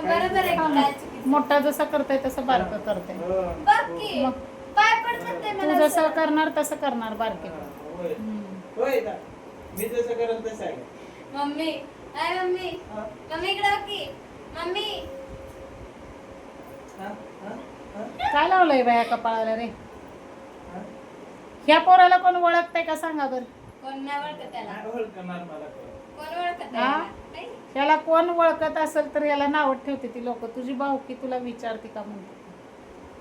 बरोबर आहे, काय चुकीचं? मोठा जसा करताय तसं बारकं करताय. बघ की, मग पाय पडतात ते तू मला जसं असं. करणार तसं करणार बारके. मी जसं करेल तसं आहे. मम्मी, हाय मम्मी, मम्मी इकडे बघ की, मम्मी. हा? हा? हा? काय लावलंय बाया कपाळाला रे? हा? ह्या पोराला कोण ओळखतंय का सांगा बरं? कोण नाही ओळखत त्याला? नाही ओळखणार मला कोण. कोण ओळखत हा? आहे? नाही? ह्याला कोण ओळखत असेल तर याला नाव ठेवते ती लोक. तुझी भाऊकी तुला विचारते का म्हणते.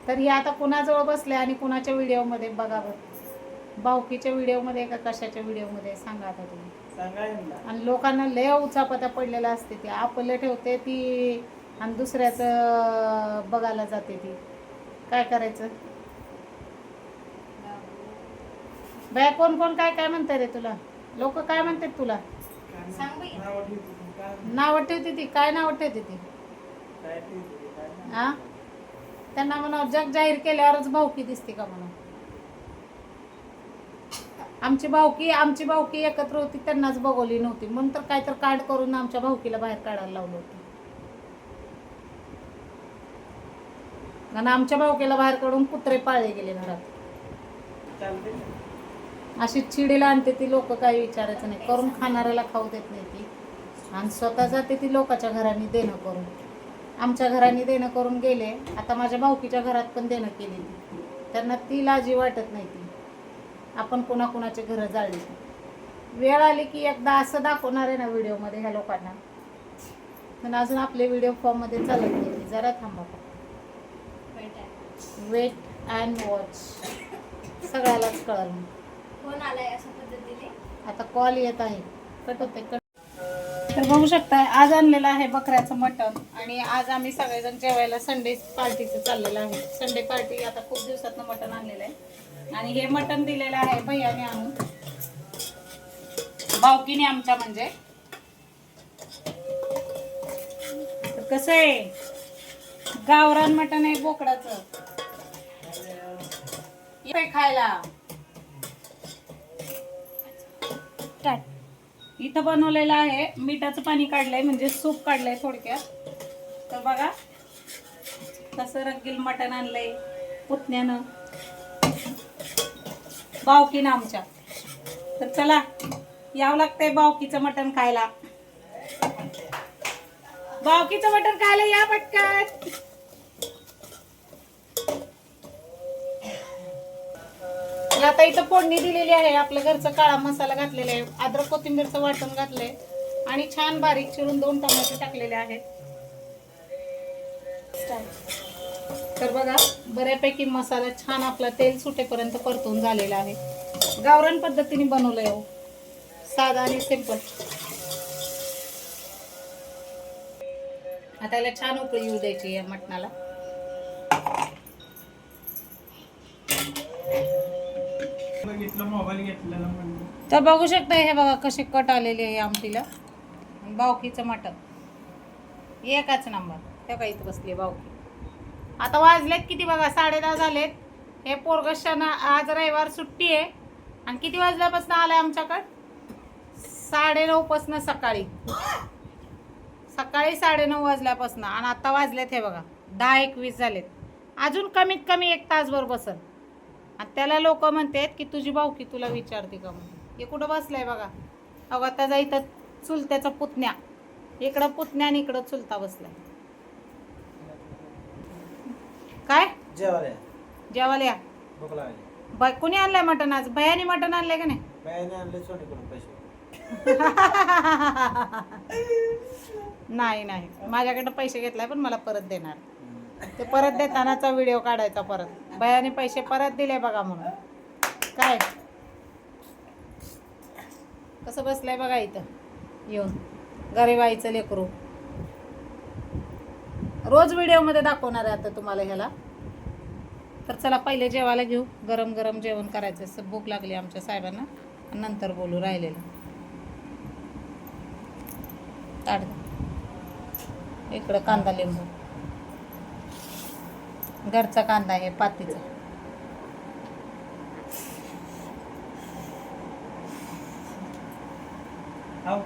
तर ही आता कुणाजवळ बसले आणि कुणाच्या व्हिडिओमध्ये बघा बरं. भाऊकीच्या व्हिडिओमध्ये का कशाच्या व्हिडिओमध्ये सांगा आता तुम्ही. सांगा यांना. आणि लोकांना लय उचापत्या पडलेल्या असते ती आपलं ठेवते ती आणि दुसऱ्याचं बघायला जाते ती. काय करायचं बाया? कोण कोण काय काय म्हणते रे तुला? लोक काय म्हणतात तुला? सांग बाई. नाव ठेवते ती, काय? नाव ठेवते ती. काय नाव ठेवते ती? काय ठेवते ती, काय नाही. हा? त्यांना म्हणा जग जाहीर केल्यावरच भाऊकी दिसते का म्हणून. आमची भाऊकी एकत्र होती त्यांनाच बघवली नव्हती म्हणून तर काय तर कार्ड करून आमच्या भाऊकीला बाहेर काढायला लावलं होतं. आणि आमच्या भाऊकीला बाहेर काढून कुत्रे पाळले गेले घरात. चालते ना. अशी चिडीला आणते ती लोक. काही विचारायचं नाही. करून खाणाऱ्याला खाऊ देत नाही ती आणि स्वतः जाते ती लोकांच्या घरांनी देणं करून. आमच्या घरांनी देणं करून गेले. आता माझ्या भाऊकीच्या घरात पण देणं केली. त्यांना ती लाजी वाटत नाही. ती आपण कोणाकोणाचे घरं जाळली. वेळ आली की एकदा असं दाखवणार आहे ना व्हिडिओमध्ये ह्या लोकांना. पण अजून आपले व्हिडिओ फॉर्ममध्ये चालत नाही. जरा थांबा. Weight and watch. सगळ्यालाच कळलं. कोण आलाय अशा पद्धतीने? आता कॉल येत आहे. कट होते कट. तर बघू शकताय आज आणलेलं आहे बकऱ्याचं मटण. आणि आज आम्ही सगळेजण जेवायला संडे पार्टीचं चाललेलं आहे. संडे पार्टी आता खूप दिवसातनं मटण आणलेलं आहे. आणि हे मटण दिलेलं आहे भैयाने आणून. भावकीने आमच्या म्हणजे. तर कसं आहे गावरान मटण आहे बोकडाचं. ये खायला. इथं बनवलेलं आहे. मिठाचं पाणी काढलंय म्हणजे सूप काढलंय थोडक्यात. तर बघा कसं रंगील मटण आणलंय पुतण्यानं भावकीनं आमच्या. तर चला यावं लागतंय भावकीचं मटण खायला. भावकीचं मटण खायला या पटकन. आता इथं फोडणी दिलेली आहे. आपल्या घरचा काळा मसाला घातलेला आहे. अद्रक कोथिंबीरचं वाटण घातलंय आणि छान बारीक चिरून 2 टमाटे टाकलेले आहेत. तर बघा बऱ्यापैकी मसाला छान आपला तेल सुटेपर्यंत परतून झालेला आहे. गावरान पद्धतीने बनवलंय हो. साधा आणि सिंपल. आता याला छान उकळी येऊ द्यायची या मटणाला. मोबाईल घेतलेला म्हणून. तर बघू शकता हे बघा कसे कट आलेले आहे आमटीला. भावकीचं मटण एकाच नंबर. त्या काही इथं बसली भावकी. आता वाजलेत किती बघा 10:30 झालेत. हे पोरगशानं आज रविवार सुट्टी आहे. आणि किती वाजल्यापासून आलाय आमच्याकडं? 9:30 पासून सकाळी 9:30 वाजल्यापासून. आणि आता वाजलेत हे बघा 10:21 झालेत. अजून कमीत कमी 1 तासभर बसल. आणि त्याला लोक म्हणतात की तुझी भाऊकी तुला विचारते का म्हणून. हे कुठं बसलाय बघा. अगं त्याचा इथं चुलत्याचा पुतण्या. इकडं पुतण्या आणि इकडं चुलता बसलाय. काय जेवायला या. भूक लागली. बाय कोणी आणलंय मटण आज? भयानी मटण आणलंय का नाही? बायाने आणले सोनीकडून पैसे. नाही नाही माझ्याकडनं पैसे घेतलाय पण मला परत देणार. ते परत देतानाचा व्हिडिओ काढायचा परत. भयाने पैसे परत दिले बघा म्हणून. काय कसं बसलंय बघा इथं येऊन गरीबाईचं लेकरू. रोज व्हिडिओमध्ये दाखवणार आहे आता तुम्हाला ह्याला. तर चला पहिले जेवायला घेऊ. गरम गरम जेवण करायचं असं. भूक लागली आमच्या साहेबांना. नंतर बोलू राहिलेलं. ताट इकडं कांदा लिंबू. घरचा कांदा आहे पातीचा. हाव